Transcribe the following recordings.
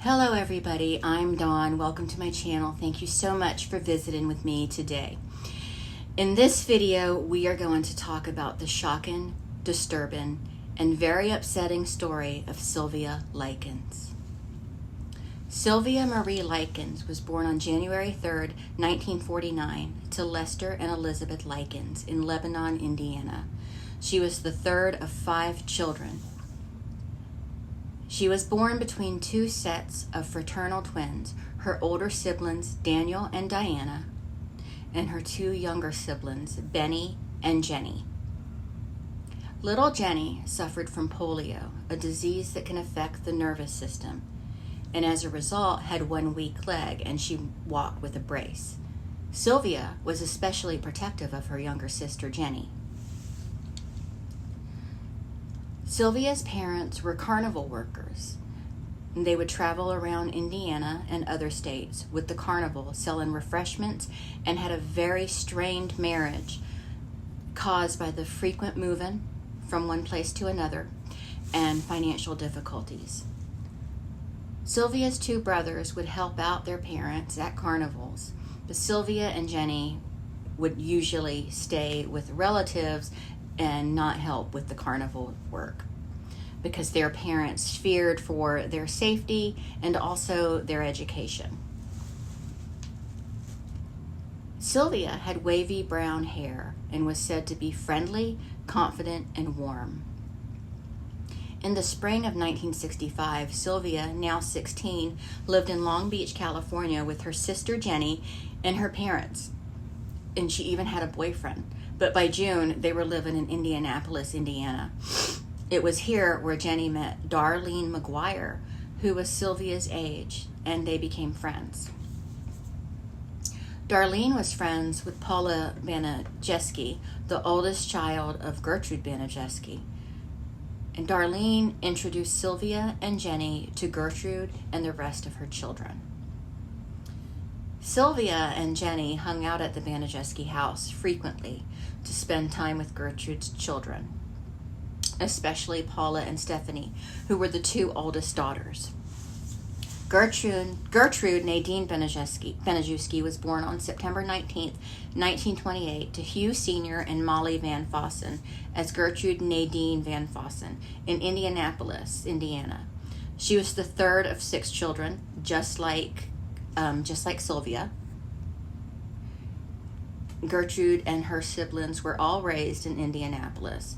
Hello everybody, I'm Dawn. Welcome to my channel. Thank you so much for visiting with me today. In this video, we are going to talk about the shocking, disturbing, and very upsetting story of Sylvia Likens. Sylvia Marie Likens was born on January 3rd, 1949 to Lester and Elizabeth Likens in Lebanon, Indiana. She was the third of 5 children. She was born between 2 sets of fraternal twins, her older siblings Daniel and Diana, and her 2 younger siblings Benny and Jenny. Little Jenny suffered from polio, a disease that can affect the nervous system, and as a result had 1 weak leg and she walked with a brace. Sylvia was especially protective of her younger sister Jenny. Sylvia's parents were carnival workers. They would travel around Indiana and other states with the carnival selling refreshments and had a very strained marriage caused by the frequent moving from one place to another and financial difficulties. Sylvia's 2 brothers would help out their parents at carnivals, but Sylvia and Jenny would usually stay with relatives and not help with the carnival work because their parents feared for their safety and also their education. Sylvia had wavy brown hair and was said to be friendly, confident, and warm. In the spring of 1965, Sylvia, now 16, lived in Long Beach, California with her sister Jenny and her parents, and she even had a boyfriend. But by June, they were living in Indianapolis, Indiana. It was here where Jenny met Darlene McGuire, who was Sylvia's age, and they became friends. Darlene was friends with Paula Banajeski, the oldest child of Gertrude Banajeski. And Darlene introduced Sylvia and Jenny to Gertrude and the rest of her children. Sylvia and Jenny hung out at the Banajeski house frequently to spend time with Gertrude's children, especially Paula and Stephanie, who were the 2 oldest daughters. Gertrude Nadine Banajeski was born on September 19th, 1928 to Hugh Sr. and Molly Van Fossen as Gertrude Nadine Van Fossen in Indianapolis, Indiana. She was the 3rd of 6 children, just like Sylvia. Gertrude and her siblings were all raised in Indianapolis.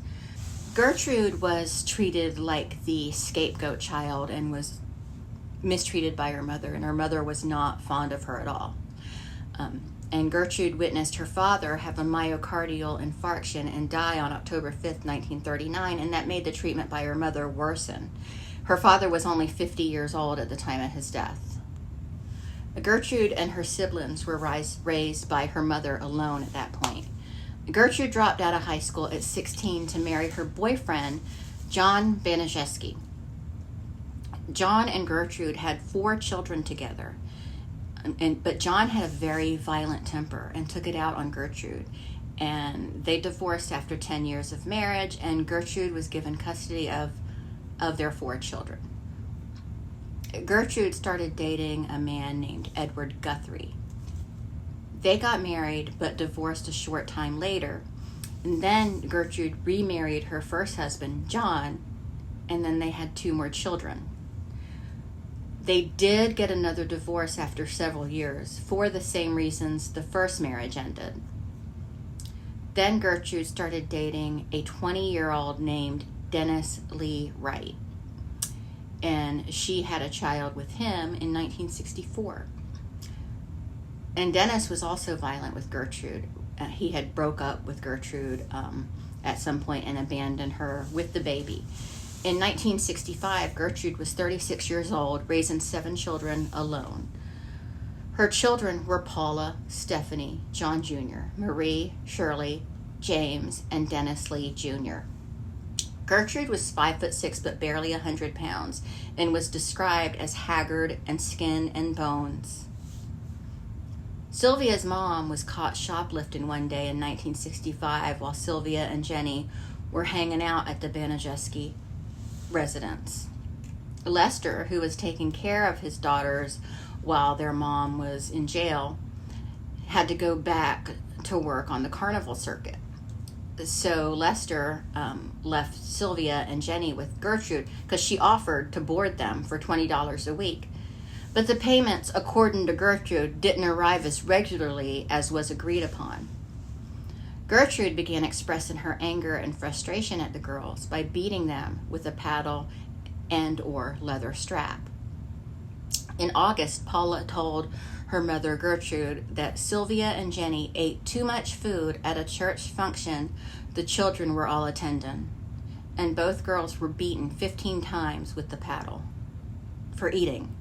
Gertrude was treated like the scapegoat child and was mistreated by her mother, and her mother was not fond of her at all. And Gertrude witnessed her father have a myocardial infarction and die on October 5th, 1939, and that made the treatment by her mother worsen. Her father was only 50 years old at the time of his death. Gertrude and her siblings were raised by her mother alone at that point. Gertrude dropped out of high school at 16 to marry her boyfriend, John Banajeski. John and Gertrude had 4 children together, but John had a very violent temper and took it out on Gertrude. And they divorced after 10 years of marriage, and Gertrude was given custody of their 4 children. Gertrude started dating a man named Edward Guthrie. They got married but divorced a short time later, and then Gertrude remarried her first husband, John, and then they had 2 more children. They did get another divorce after several years for the same reasons the first marriage ended. Then Gertrude started dating a 20-year-old named Dennis Lee Wright, and she had a child with him in 1964. And Dennis was also violent with Gertrude. He had broke up with Gertrude at some point and abandoned her with the baby. In 1965, Gertrude was 36 years old, raising 7 children alone. Her children were Paula, Stephanie, John Jr., Marie, Shirley, James, and Dennis Lee Jr. Gertrude was 5'6" but barely 100 pounds and was described as haggard and skin and bones. Sylvia's mom was caught shoplifting one day in 1965 while Sylvia and Jenny were hanging out at the Banajeski residence. Lester, who was taking care of his daughters while their mom was in jail, had to go back to work on the carnival circuit. So Lester left Sylvia and Jenny with Gertrude because she offered to board them for $20 a week. But the payments, according to Gertrude, didn't arrive as regularly as was agreed upon. Gertrude began expressing her anger and frustration at the girls by beating them with a paddle and or leather strap. In August, Paula told her mother Gertrude that Sylvia and Jenny ate too much food at a church function the children were all attending, and both girls were beaten 15 times with the paddle for eating.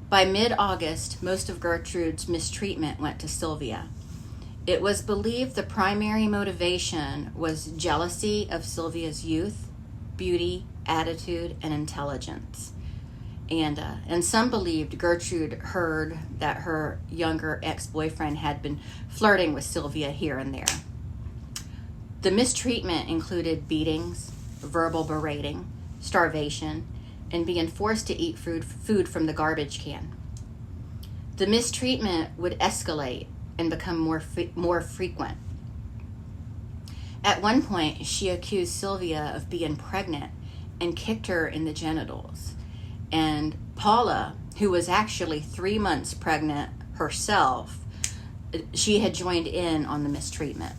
By mid-August, most of Gertrude's mistreatment went to Sylvia. It was believed the primary motivation was jealousy of Sylvia's youth, beauty, attitude, and intelligence. And some believed Gertrude heard that her younger ex-boyfriend had been flirting with Sylvia here and there. The mistreatment included beatings, verbal berating, starvation, and being forced to eat food from the garbage can. The mistreatment would escalate and become more frequent. At one point, she accused Sylvia of being pregnant and kicked her in the genitals. And Paula, who was actually 3 months pregnant herself, she had joined in on the mistreatment.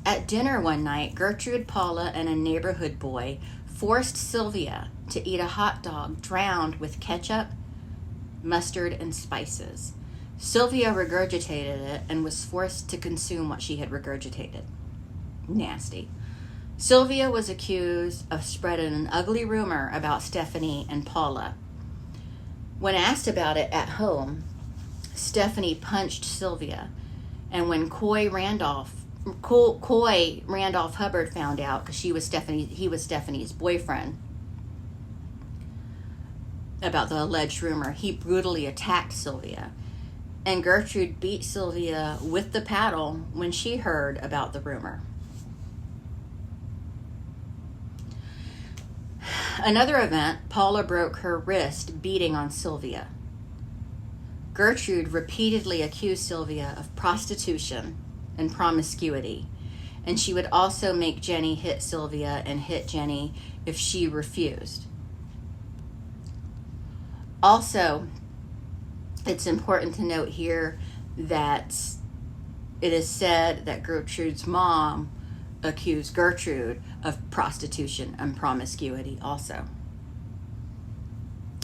At dinner one night, Gertrude, Paula, and a neighborhood boy forced Sylvia to eat a hot dog drowned with ketchup, mustard, and spices. Sylvia regurgitated it and was forced to consume what she had regurgitated. Nasty. Sylvia was accused of spreading an ugly rumor about Stephanie and Paula. When asked about it at home, Stephanie punched Sylvia, and when Coy Randolph Hubbard found out, because he was Stephanie's boyfriend, about the alleged rumor, he brutally attacked Sylvia, and Gertrude beat Sylvia with the paddle when she heard about the rumor. Another event, Paula broke her wrist beating on Sylvia. Gertrude repeatedly accused Sylvia of prostitution and promiscuity, and she would also make Jenny hit Sylvia and hit Jenny if she refused. Also, it's important to note here that it is said that Gertrude's mom accused Gertrude of prostitution and promiscuity also.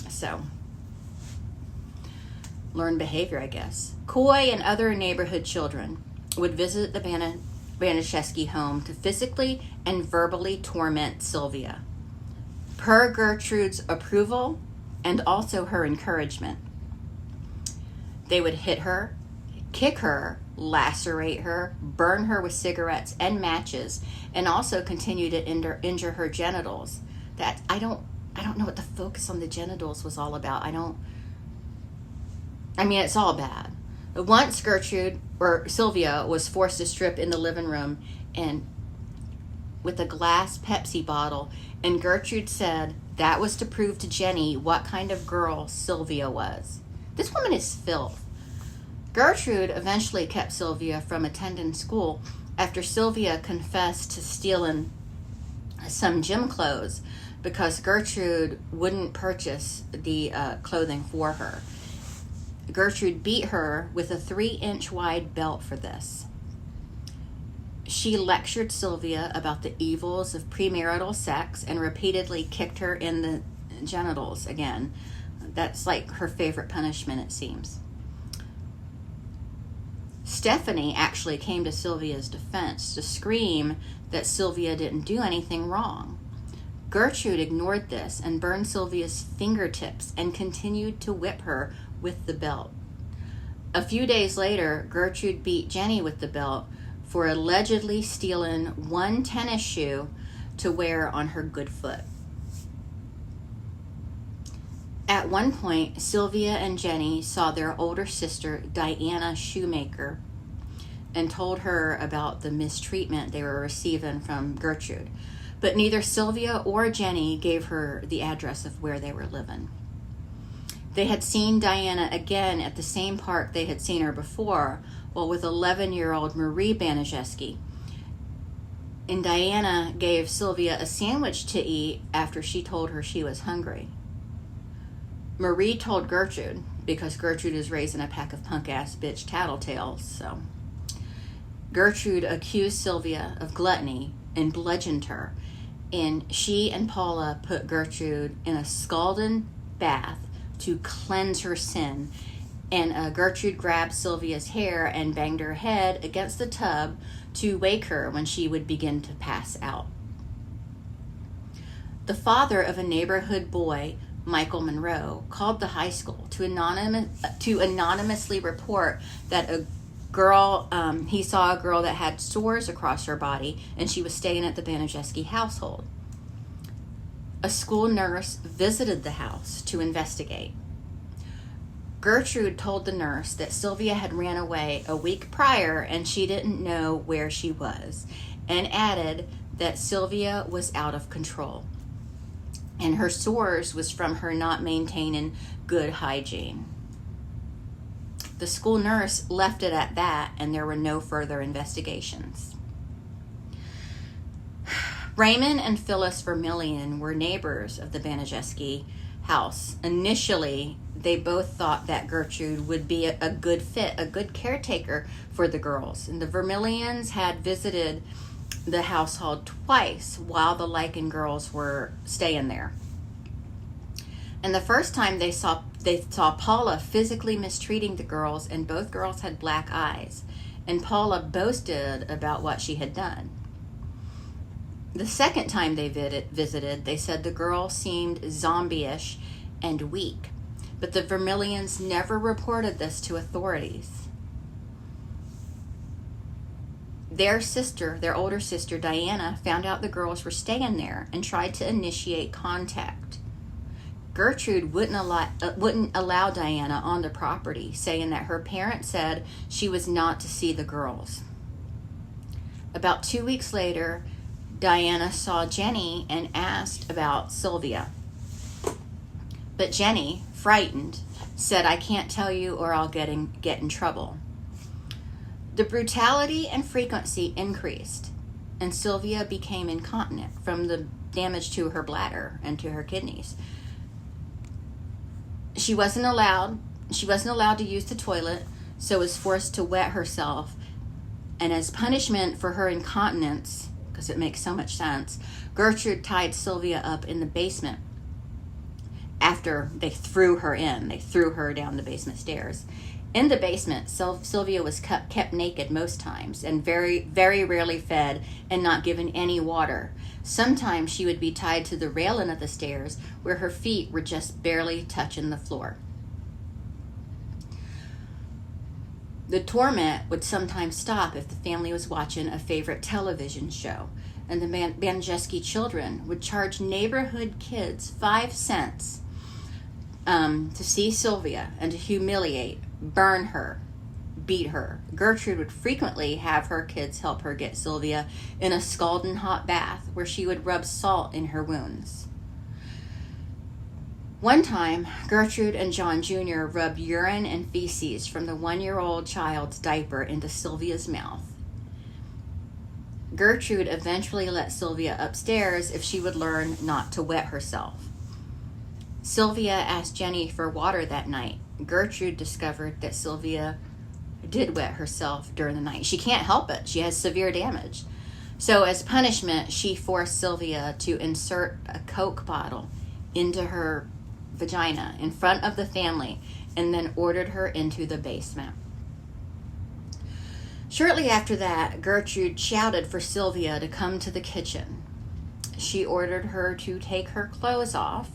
So, learned behavior, I guess. Coy and other neighborhood children would visit the Banaszewski home to physically and verbally torment Sylvia, per Gertrude's approval and also her encouragement. They would hit her, kick her, lacerate her, burn her with cigarettes and matches, and also continue to injure her genitals. That I don't know what the focus on the genitals was all about. It's all bad. Once Sylvia was forced to strip in the living room and with a glass Pepsi bottle, and Gertrude said that was to prove to Jenny what kind of girl Sylvia was. This woman is filth. Gertrude eventually kept Sylvia from attending school after Sylvia confessed to stealing some gym clothes because Gertrude wouldn't purchase the clothing for her. Gertrude beat her with a 3-inch wide belt for this. She lectured Sylvia about the evils of premarital sex and repeatedly kicked her in the genitals again. That's like her favorite punishment, it seems. Stephanie actually came to Sylvia's defense to scream that Sylvia didn't do anything wrong. Gertrude ignored this and burned Sylvia's fingertips and continued to whip her with the belt. A few days later, Gertrude beat Jenny with the belt for allegedly stealing one tennis shoe to wear on her good foot. At one point, Sylvia and Jenny saw their older sister, Diana Shoemaker, and told her about the mistreatment they were receiving from Gertrude. but neither Sylvia or Jenny gave her the address of where they were living. They had seen Diana again at the same park they had seen her before, while with 11-year-old Marie Baniszewski. And Diana gave Sylvia a sandwich to eat after she told her she was hungry. Marie told Gertrude, because Gertrude is raising a pack of punk-ass bitch tattletales, so. Gertrude accused Sylvia of gluttony and bludgeoned her, and she and Paula put Gertrude in a scalding bath to cleanse her sin, and Gertrude grabbed Sylvia's hair and banged her head against the tub to wake her when she would begin to pass out. The father of a neighborhood boy, Michael Monroe, called the high school to anonymously report that he saw a girl that had sores across her body, and she was staying at the Baniszewski household. A school nurse visited the house to investigate. Gertrude told the nurse that Sylvia had ran away a week prior and she didn't know where she was, and added that Sylvia was out of control, and her sores was from her not maintaining good hygiene. The school nurse left it at that, and there were no further investigations. Raymond and Phyllis Vermillion were neighbors of the Baniszewski house. Initially, they both thought that Gertrude would be a good fit, a good caretaker for the girls. And the Vermillions had visited the household twice while the Likens girls were staying there. And the first time they saw Paula physically mistreating the girls, and both girls had black eyes. And Paula boasted about what she had done. The second time they visited, they said the girl seemed zombie-ish and weak, but the Vermillions never reported this to authorities. Their older sister, Diana, found out the girls were staying there and tried to initiate contact. Gertrude wouldn't allow Diana on the property, saying that her parents said she was not to see the girls. About 2 weeks later, Diana saw Jenny and asked about Sylvia. But Jenny, frightened, said, "I can't tell you or I'll get in trouble." The brutality and frequency increased, and Sylvia became incontinent from the damage to her bladder and to her kidneys. She wasn't allowed to use the toilet, so was forced to wet herself. And as punishment for her incontinence, because it makes so much sense, Gertrude tied Sylvia up in the basement. After they threw her down the basement stairs. In the basement, Sylvia was kept naked most times, and very, very rarely fed and not given any water. Sometimes she would be tied to the railing of the stairs, where her feet were just barely touching the floor. The torment would sometimes stop if the family was watching a favorite television show, and the Baniszewski children would charge neighborhood kids 5 cents to see Sylvia and to humiliate, burn her, beat her. Gertrude would frequently have her kids help her get Sylvia in a scalding hot bath where she would rub salt in her wounds. One time, Gertrude and John Jr. rubbed urine and feces from the 1-year-old child's diaper into Sylvia's mouth. Gertrude eventually let Sylvia upstairs if she would learn not to wet herself. Sylvia asked Jenny for water that night. Gertrude discovered that Sylvia did wet herself during the night. She can't help it. She has severe damage. So as punishment, she forced Sylvia to insert a Coke bottle into her vagina in front of the family, and then ordered her into the basement. Shortly after that, Gertrude shouted for Sylvia to come to the kitchen. She ordered her to take her clothes off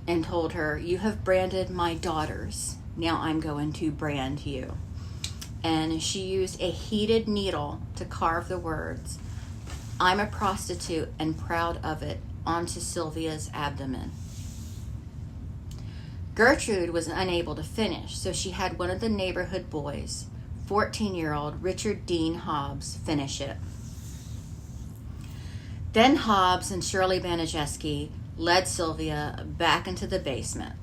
and told her, "You have branded my daughters. Now I'm going to brand you." And she used a heated needle to carve the words, "I'm a prostitute and proud of it," onto Sylvia's abdomen. Gertrude was unable to finish, so she had one of the neighborhood boys, 14-year-old Richard Dean Hobbs, finish it. Then Hobbs and Shirley Baniszewski led Sylvia back into the basement.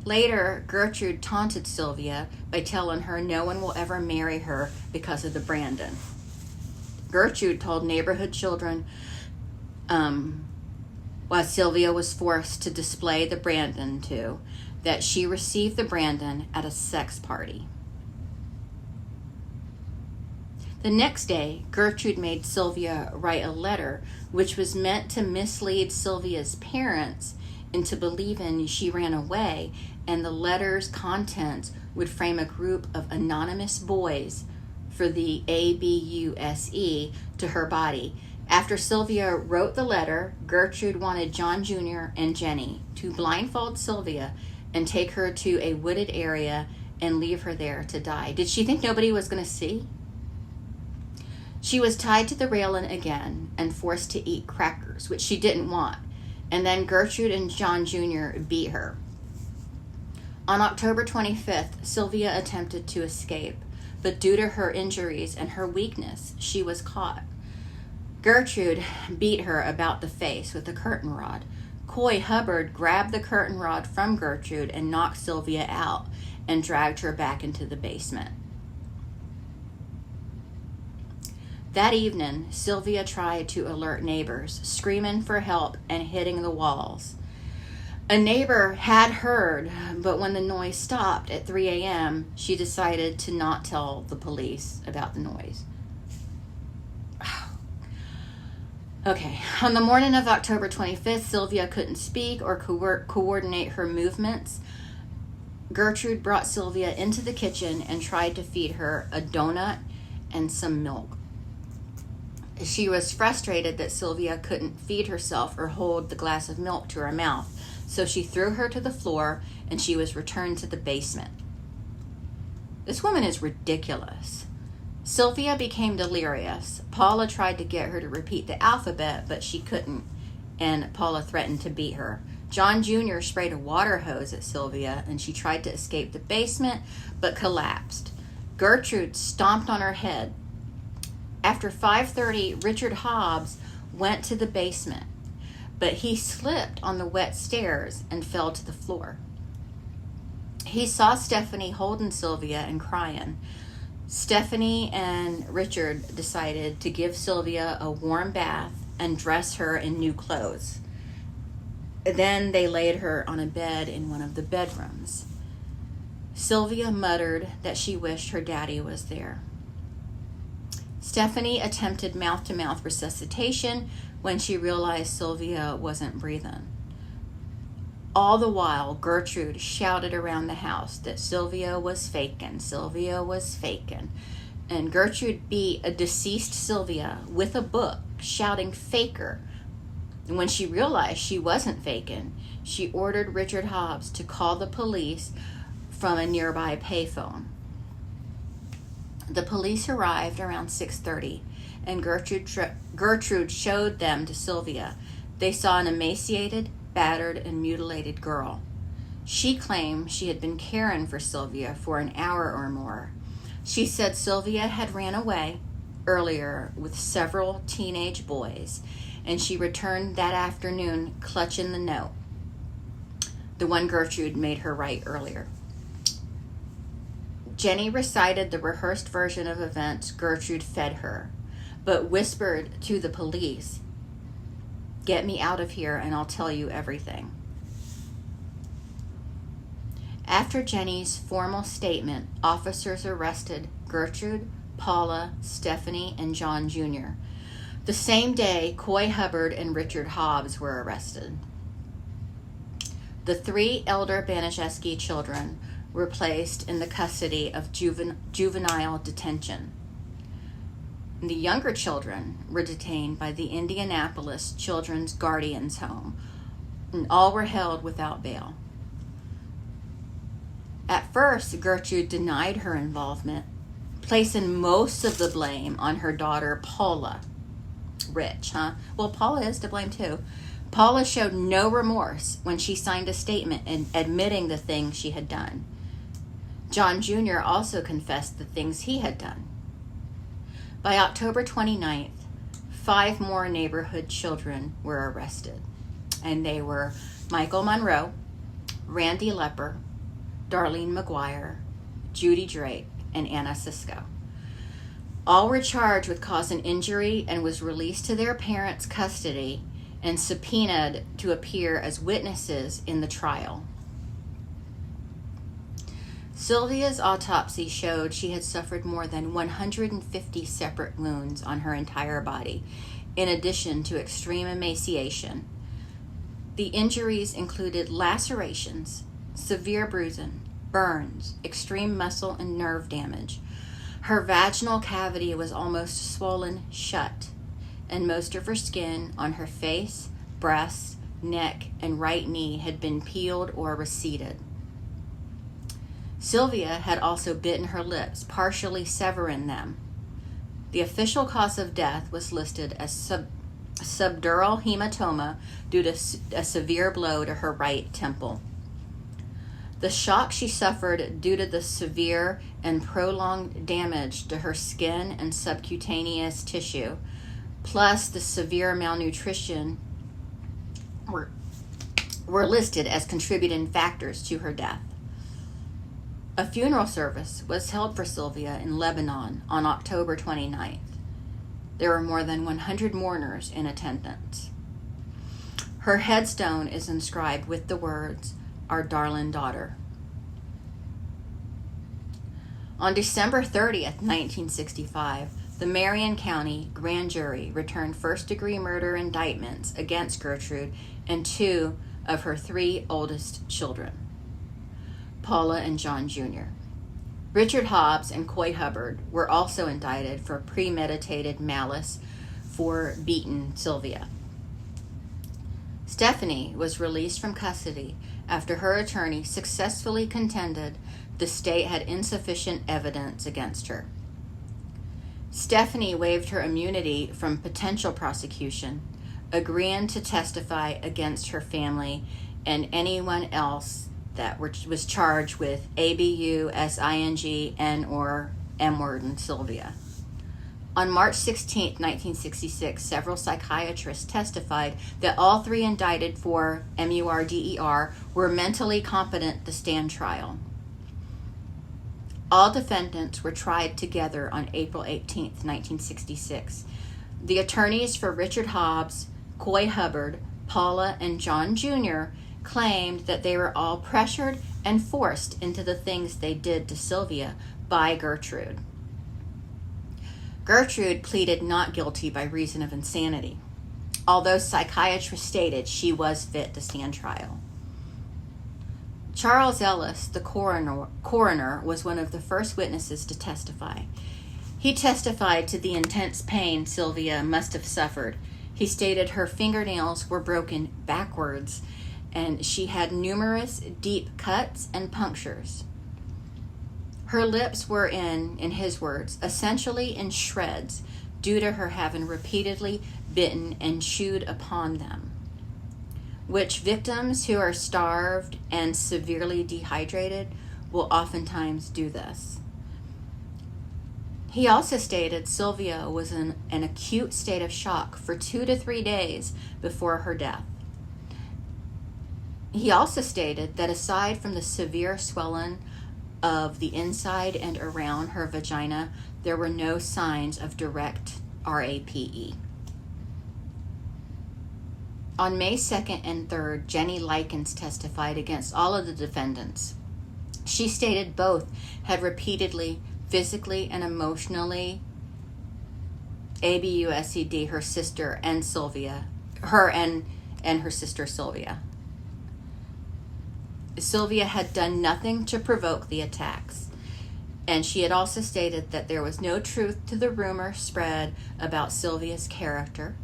Later, Gertrude taunted Sylvia by telling her no one will ever marry her because of the Brandon. Gertrude told neighborhood children while Sylvia was forced to display the Brandon to, that she received the Brandon at a sex party. The next day, Gertrude made Sylvia write a letter which was meant to mislead Sylvia's parents into believing she ran away, and the letter's contents would frame a group of anonymous boys for the ABUSE to her body. After Sylvia wrote the letter, Gertrude wanted John Jr. and Jenny to blindfold Sylvia and take her to a wooded area and leave her there to die. Did she think nobody was going to see? She was tied to the railing again and forced to eat crackers, which she didn't want. And then Gertrude and John Jr. beat her. On October 25th, Sylvia attempted to escape, but due to her injuries and her weakness, she was caught. Gertrude beat her about the face with a curtain rod. Coy Hubbard grabbed the curtain rod from Gertrude and knocked Sylvia out and dragged her back into the basement. That evening, Sylvia tried to alert neighbors, screaming for help and hitting the walls. A neighbor had heard, but when the noise stopped at 3 a.m., she decided to not tell the police about the noise. Okay, on the morning of October 25th, Sylvia couldn't speak or coordinate her movements. Gertrude brought Sylvia into the kitchen and tried to feed her a donut and some milk. She was frustrated that Sylvia couldn't feed herself or hold the glass of milk to her mouth, so she threw her to the floor and she was returned to the basement. This woman is ridiculous. Sylvia became delirious. Paula tried to get her to repeat the alphabet, but she couldn't, and Paula threatened to beat her. John Jr. sprayed a water hose at Sylvia, and she tried to escape the basement, but collapsed. Gertrude stomped on her head. After 5:30, Richard Hobbs went to the basement, but he slipped on the wet stairs and fell to the floor. He saw Stephanie holding Sylvia and crying. Stephanie and Richard decided to give Sylvia a warm bath and dress her in new clothes. Then they laid her on a bed in one of the bedrooms. Sylvia muttered that she wished her daddy was there. Stephanie attempted mouth-to-mouth resuscitation when she realized Sylvia wasn't breathing. All the while, Gertrude shouted around the house that Sylvia was faking. And Gertrude beat a deceased Sylvia with a book, shouting "faker." And when she realized she wasn't faking, she ordered Richard Hobbs to call the police from a nearby payphone. The police arrived around 6:30, and Gertrude showed them to Sylvia. They saw an emaciated, battered, and mutilated girl. She claimed she had been caring for Sylvia for an hour or more. She said Sylvia had ran away earlier with several teenage boys, and she returned that afternoon clutching the note, the one Gertrude made her write earlier. Jenny recited the rehearsed version of events Gertrude fed her, but whispered to the police, "Get me out of here and I'll tell you everything." After Jenny's formal statement, officers arrested Gertrude, Paula, Stephanie, and John Jr. The same day, Coy Hubbard and Richard Hobbs were arrested. The 3 elder Baniszewski children were placed in the custody of juvenile detention. The younger children were detained by the Indianapolis Children's Guardians Home, and all were held without bail. At first, Gertrude denied her involvement, placing most of the blame on her daughter Paula. Rich, huh? Well, Paula is to blame too. Paula showed no remorse when she signed a statement admitting the things she had done. John Jr. also confessed the things he had done. By October 29th, 5 more neighborhood children were arrested, and they were Michael Monroe, Randy Lepper, Darlene McGuire, Judy Drake, and Anna Cisco. All were charged with causing injury and was released to their parents' custody and subpoenaed to appear as witnesses in the trial. Sylvia's autopsy showed she had suffered more than 150 separate wounds on her entire body, in addition to extreme emaciation. The injuries included lacerations, severe bruising, burns, extreme muscle and nerve damage. Her vaginal cavity was almost swollen shut, and most of her skin on her face, breasts, neck, and right knee had been peeled or receded. Sylvia had also bitten her lips, partially severing them. The official cause of death was listed as subdural hematoma due to a severe blow to her right temple. The shock she suffered due to the severe and prolonged damage to her skin and subcutaneous tissue, plus the severe malnutrition, were listed as contributing factors to her death. A funeral service was held for Sylvia in Lebanon on October 29th. There were more than 100 mourners in attendance. Her headstone is inscribed with the words, "Our darling daughter." On December 30th, 1965, the Marion County grand jury returned first-degree murder indictments against Gertrude and 2 of her 3 oldest children, Paula and John Jr. Richard Hobbs and Coy Hubbard were also indicted for premeditated malice for beating Sylvia. Stephanie was released from custody after her attorney successfully contended the state had insufficient evidence against her. Stephanie waived her immunity from potential prosecution, agreeing to testify against her family and anyone else that was charged with ABU, SING, and or M-word and Sylvia. On March 16, 1966, several psychiatrists testified that all 3 indicted for MURDER were mentally competent to stand trial. All defendants were tried together on April 18, 1966. The attorneys for Richard Hobbs, Coy Hubbard, Paula, and John Jr. claimed that they were all pressured and forced into the things they did to Sylvia by Gertrude. Gertrude pleaded not guilty by reason of insanity, although psychiatrists stated she was fit to stand trial. Charles Ellis, the coroner, was one of the first witnesses to testify. He testified to the intense pain Sylvia must have suffered. He stated her fingernails were broken backwards, and she had numerous deep cuts and punctures. Her lips were in his words, essentially in shreds due to her having repeatedly bitten and chewed upon them, which victims who are starved and severely dehydrated will oftentimes do this. He also stated Sylvia was in an acute state of shock for 2 to 3 days before her death. He also stated that aside from the severe swelling of the inside and around her vagina, there were no signs of direct RAPE. On May 2nd and 3rd, Jenny Likens testified against all of the defendants. She stated both had repeatedly, physically and emotionally abused her sister and Sylvia, her and her sister Sylvia. Sylvia had done nothing to provoke the attacks, and she had also stated that there was no truth to the rumor spread about Sylvia's character,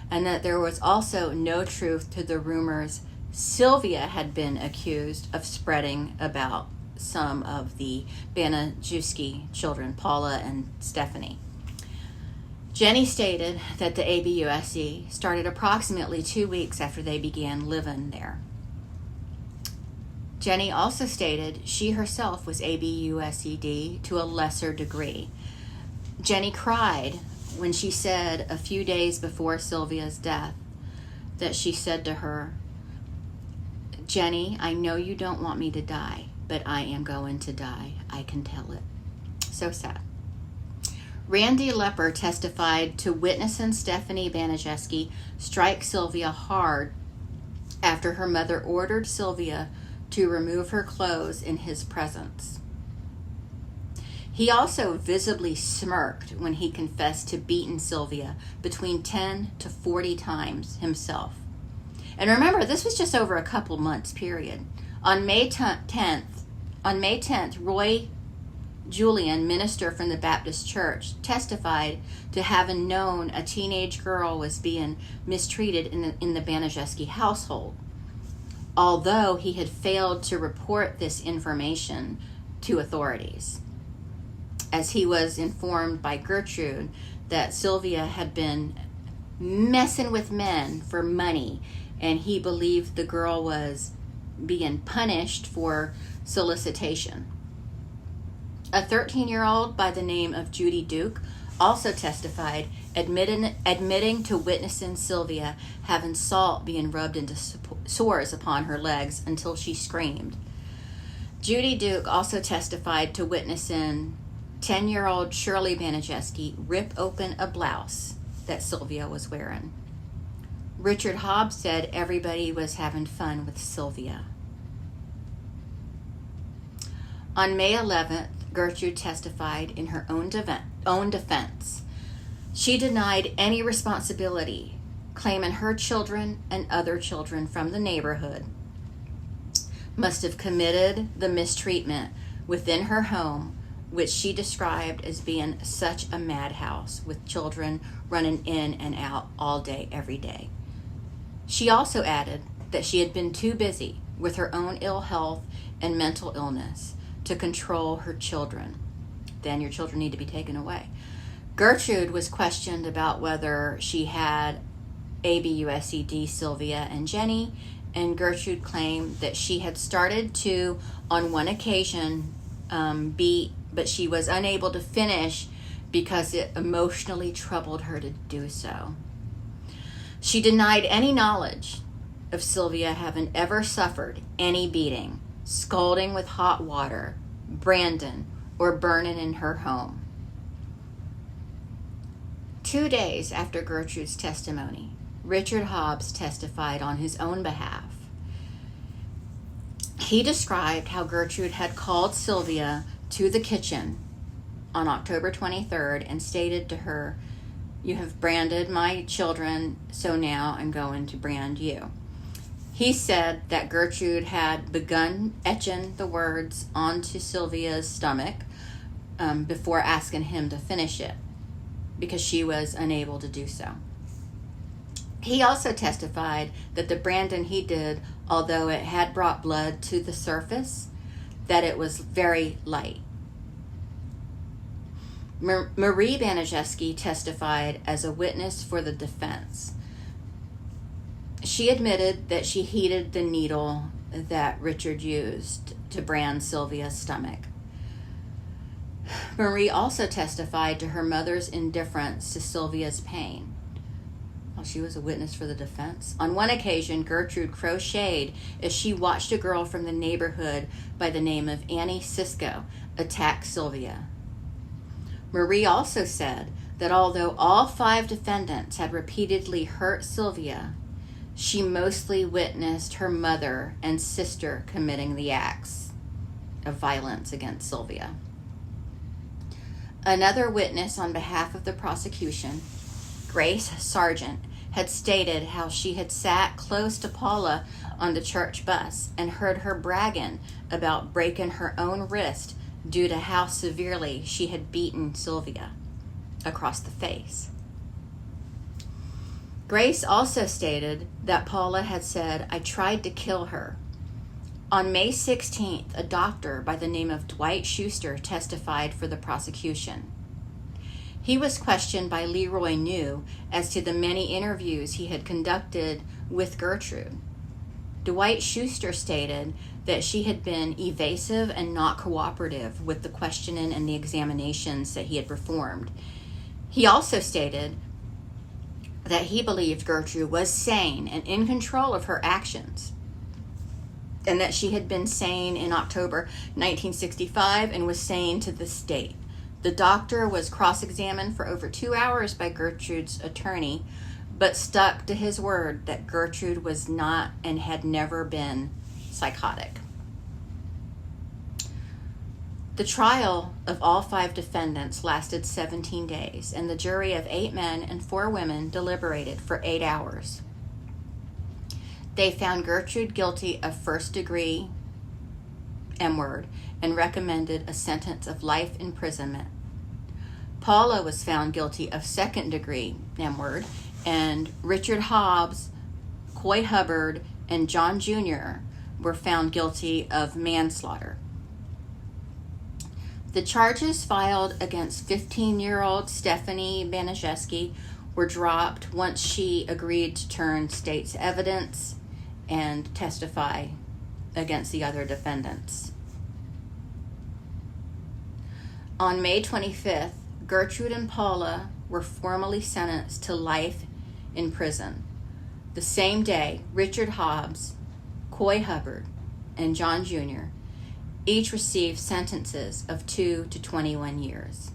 and that there was also no truth to the rumors Sylvia had been accused of spreading about some of the Banaszewski children, Paula and Stephanie. Jenny stated that the ABUSE started approximately 2 weeks after they began living there. Jenny also stated she herself was ABUSED to a lesser degree. Jenny cried when she said a few days before Sylvia's death that she said to her, "Jenny, I know you don't want me to die, but I am going to die. I can tell it." So sad. Randy Lepper testified to witnessing Stephanie Baniszewski strike Sylvia hard after her mother ordered Sylvia to remove her clothes in his presence. He also visibly smirked when he confessed to beating Sylvia between 10 to 40 times himself. And remember, this was just over a couple months period. On May 10th, Roy Julian, minister from the Baptist Church, testified to having known a teenage girl was being mistreated in the Baniszewski household, although he had failed to report this information to authorities, as he was informed by Gertrude that Sylvia had been messing with men for money, and he believed the girl was being punished for solicitation. A 13-year-old by the name of Judy Duke also testified, admitting to witnessing Sylvia having salt being rubbed into sores upon her legs until she screamed. Judy Duke also testified to witnessing 10-year-old Shirley Baniszewski rip open a blouse that Sylvia was wearing. Richard Hobbs said everybody was having fun with Sylvia. On May 11th, Gertrude testified in her own defense. She denied any responsibility, claiming her children and other children from the neighborhood must have committed the mistreatment within her home, which she described as being such a madhouse with children running in and out all day, every day. She also added that she had been too busy with her own ill health and mental illness to control her children. Then your children need to be taken away. Gertrude was questioned about whether she had ABUSED Sylvia and Jenny, and Gertrude claimed that she had started to, on one occasion, but she was unable to finish because it emotionally troubled her to do so. She denied any knowledge of Sylvia having ever suffered any beating, scalding with hot water, branding, or burning in her home. 2 days after Gertrude's testimony, Richard Hobbs testified on his own behalf. He described how Gertrude had called Sylvia to the kitchen on October 23rd and stated to her, "You have branded my children, so now I'm going to brand you." He said that Gertrude had begun etching the words onto Sylvia's stomach before asking him to finish it, because she was unable to do so. He also testified that the branding he did, although it had brought blood to the surface, that it was very light. Marie Baniszewski testified as a witness for the defense. She admitted that she heated the needle that Richard used to brand Sylvia's stomach. Marie also testified to her mother's indifference to Sylvia's pain. While she was a witness for the defense, on one occasion, Gertrude crocheted as she watched a girl from the neighborhood by the name of Annie Sisko attack Sylvia. Marie also said that although all 5 defendants had repeatedly hurt Sylvia, she mostly witnessed her mother and sister committing the acts of violence against Sylvia. Another witness on behalf of the prosecution, Grace Sargent, had stated how she had sat close to Paula on the church bus and heard her bragging about breaking her own wrist due to how severely she had beaten Sylvia across the face. Grace also stated that Paula had said, "I tried to kill her." On May 16th, a doctor by the name of Dwight Schuster testified for the prosecution. He was questioned by Leroy New as to the many interviews he had conducted with Gertrude. Dwight Schuster stated that she had been evasive and not cooperative with the questioning and the examinations that he had performed. He also stated that he believed Gertrude was sane and in control of her actions, and that she had been sane in October 1965 and was sane to this date. The doctor was cross-examined for over 2 hours by Gertrude's attorney, but stuck to his word that Gertrude was not and had never been psychotic. The trial of all 5 defendants lasted 17 days, and the jury of 8 men and 4 women deliberated for 8 hours. They found Gertrude guilty of first-degree M-word and recommended a sentence of life imprisonment. Paula was found guilty of second-degree M-word, and Richard Hobbs, Coy Hubbard, and John Jr. were found guilty of manslaughter. The charges filed against 15-year-old Stephanie Baniszewski were dropped once she agreed to turn state's evidence and testify against the other defendants. On May 25th, Gertrude and Paula were formally sentenced to life in prison. The same day, Richard Hobbs, Coy Hubbard, and John Jr. each received sentences of 2 to 21 years.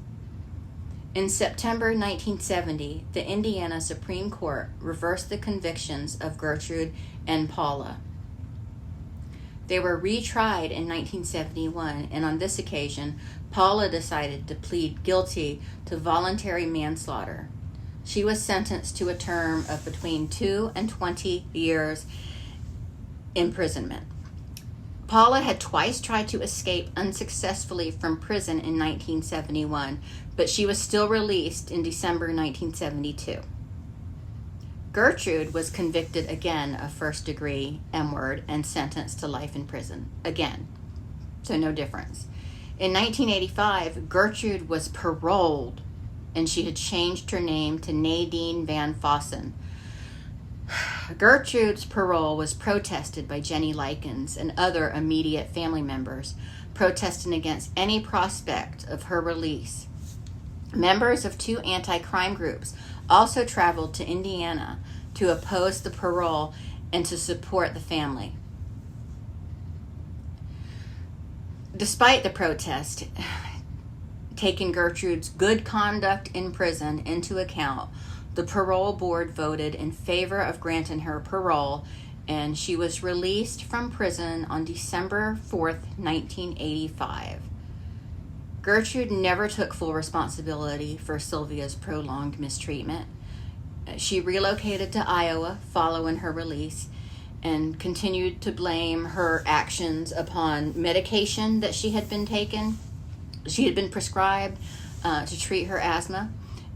In September 1970, the Indiana Supreme Court reversed the convictions of Gertrude and Paula. They were retried in 1971, and on this occasion, Paula decided to plead guilty to voluntary manslaughter. She was sentenced to a term of between 2 and 20 years imprisonment. Paula had twice tried to escape unsuccessfully from prison in 1971, but she was still released in December 1972. Gertrude was convicted again of first-degree M-word and sentenced to life in prison again, so no difference. In 1985, Gertrude was paroled, and she had changed her name to Nadine Van Fossen. Gertrude's parole was protested by Jenny Likens and other immediate family members, protesting against any prospect of her release. Members of 2 anti-crime groups also traveled to Indiana to oppose the parole and to support the family. Despite the protest, taking Gertrude's good conduct in prison into account, the parole board voted in favor of granting her parole, and she was released from prison on December 4th, 1985. Gertrude never took full responsibility for Sylvia's prolonged mistreatment. She relocated to Iowa following her release and continued to blame her actions upon medication that she had been taken. She had been prescribed to treat her asthma,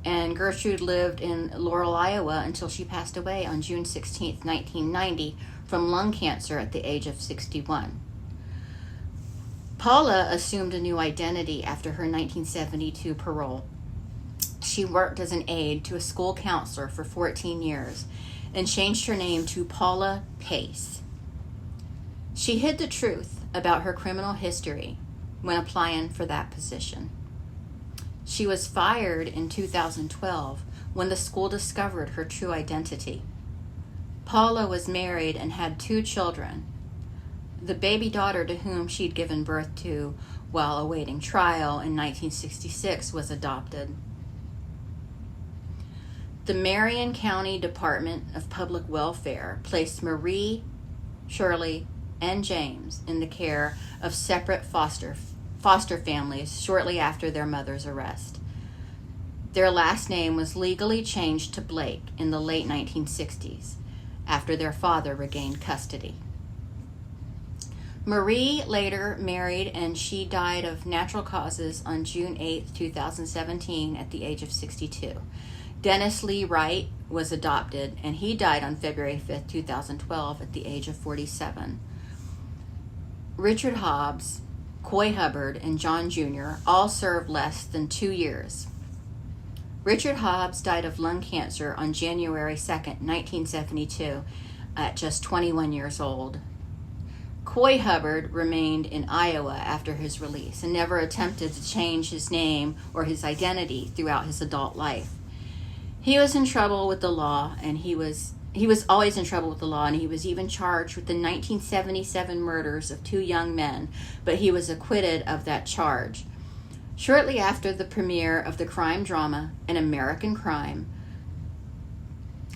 and Gertrude lived in Laurel, Iowa until she passed away on June 16, 1990, from lung cancer at the age of 61. Paula assumed a new identity after her 1972 parole. She worked as an aide to a school counselor for 14 years and changed her name to Paula Pace. She hid the truth about her criminal history when applying for that position. She was fired in 2012 when the school discovered her true identity. Paula was married and had 2 children. The baby daughter to whom she'd given birth to while awaiting trial in 1966 was adopted. The Marion County Department of Public Welfare placed Marie, Shirley, and James in the care of separate foster families shortly after their mother's arrest. Their last name was legally changed to Blake in the late 1960s after their father regained custody. Marie later married, and she died of natural causes on June 8, 2017 at the age of 62. Dennis Lee Wright was adopted, and he died on February 5, 2012 at the age of 47. Richard Hobbs, Coy Hubbard, and John Jr. all served less than 2 years. Richard Hobbs died of lung cancer on January 2, 1972, at just 21 years old. Coy Hubbard remained in Iowa after his release and never attempted to change his name or his identity throughout his adult life. He was in trouble with the law, and he was always in trouble with the law, and he was even charged with the 1977 murders of 2 young men, but he was acquitted of that charge. Shortly after the premiere of the crime drama An American Crime,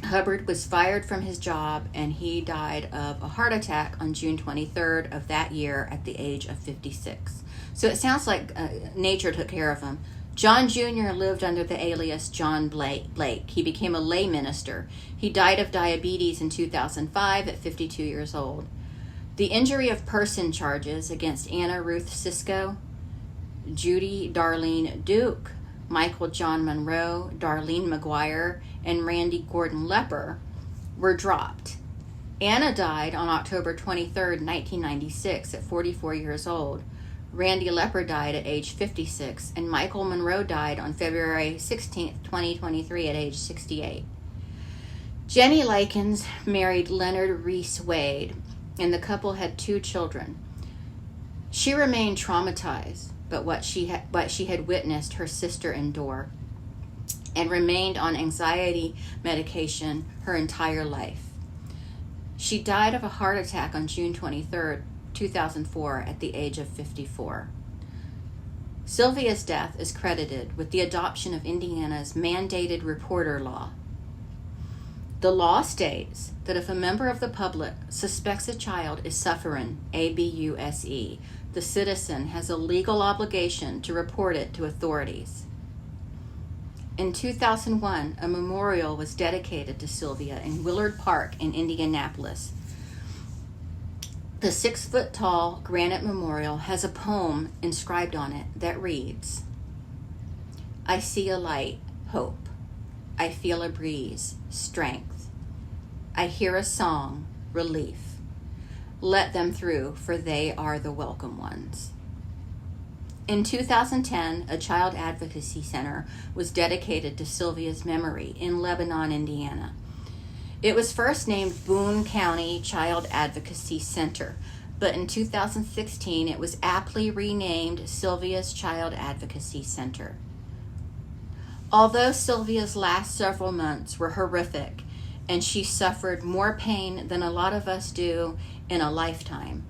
Hubbard was fired from his job, and he died of a heart attack on June 23rd of that year at the age of 56. So it sounds like nature took care of him. John Jr. lived under the alias John Blake. He became a lay minister. He died of diabetes in 2005 at 52 years old. The injury of person charges against Anna Ruth Sisko, Judy Darlene Duke, Michael John Monroe, Darlene McGuire, and Randy Gordon Lepper were dropped. Anna died on October 23, 1996 at 44 years old. Randy Lepper died at age 56, and Michael Monroe died on February 16, 2023 at age 68. Jenny Likens married Leonard Reese Wade, and the couple had 2 children. She remained traumatized by what she had witnessed her sister endure, and remained on anxiety medication her entire life. She died of a heart attack on June 23, 2004 at the age of 54. Sylvia's death is credited with the adoption of Indiana's mandated reporter law. The law states that if a member of the public suspects a child is suffering ABUSE, the citizen has a legal obligation to report it to authorities. In 2001, a memorial was dedicated to Sylvia in Willard Park in Indianapolis. The 6-foot-tall granite memorial has a poem inscribed on it that reads, "I see a light, hope. I feel a breeze, strength. I hear a song, relief. Let them through, for they are the welcome ones." In 2010, a child advocacy center was dedicated to Sylvia's memory in Lebanon, Indiana. It was first named Boone County Child Advocacy Center, but in 2016 it was aptly renamed Sylvia's Child Advocacy Center. Although Sylvia's last several months were horrific, and she suffered more pain than a lot of us do in a lifetime,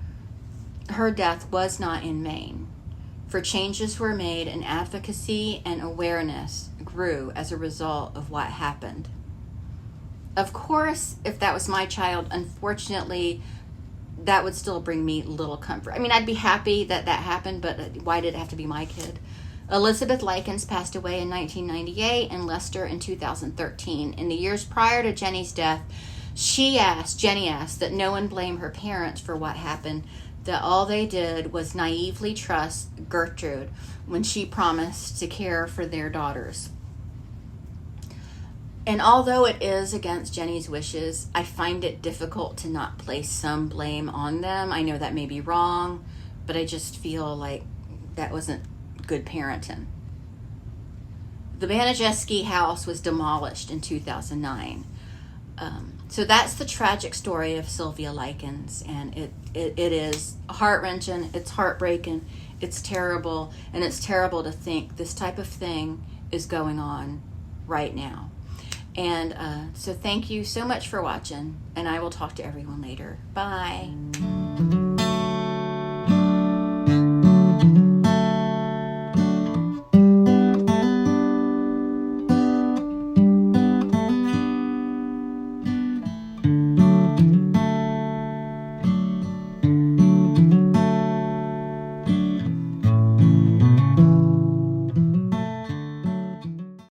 her death was not in vain, for changes were made and advocacy and awareness grew as a result of what happened. Of course, if that was my child, unfortunately, that would still bring me little comfort. I mean, I'd be happy that that happened, but why did it have to be my kid? Elizabeth Likens passed away in 1998 and Lester in 2013. In the years prior to Jenny's death, Jenny asked that no one blame her parents for what happened, that all they did was naively trust Gertrude when she promised to care for their daughters. And although it is against Jenny's wishes, I find it difficult to not place some blame on them. I know that may be wrong, but I just feel like that wasn't good parenting. The Banajeski house was demolished in 2009. So that's the tragic story of Sylvia Likens, and it is heart-wrenching, it's heartbreaking, it's terrible, and it's terrible to think this type of thing is going on right now. And so thank you so much for watching, and I will talk to everyone later. Bye.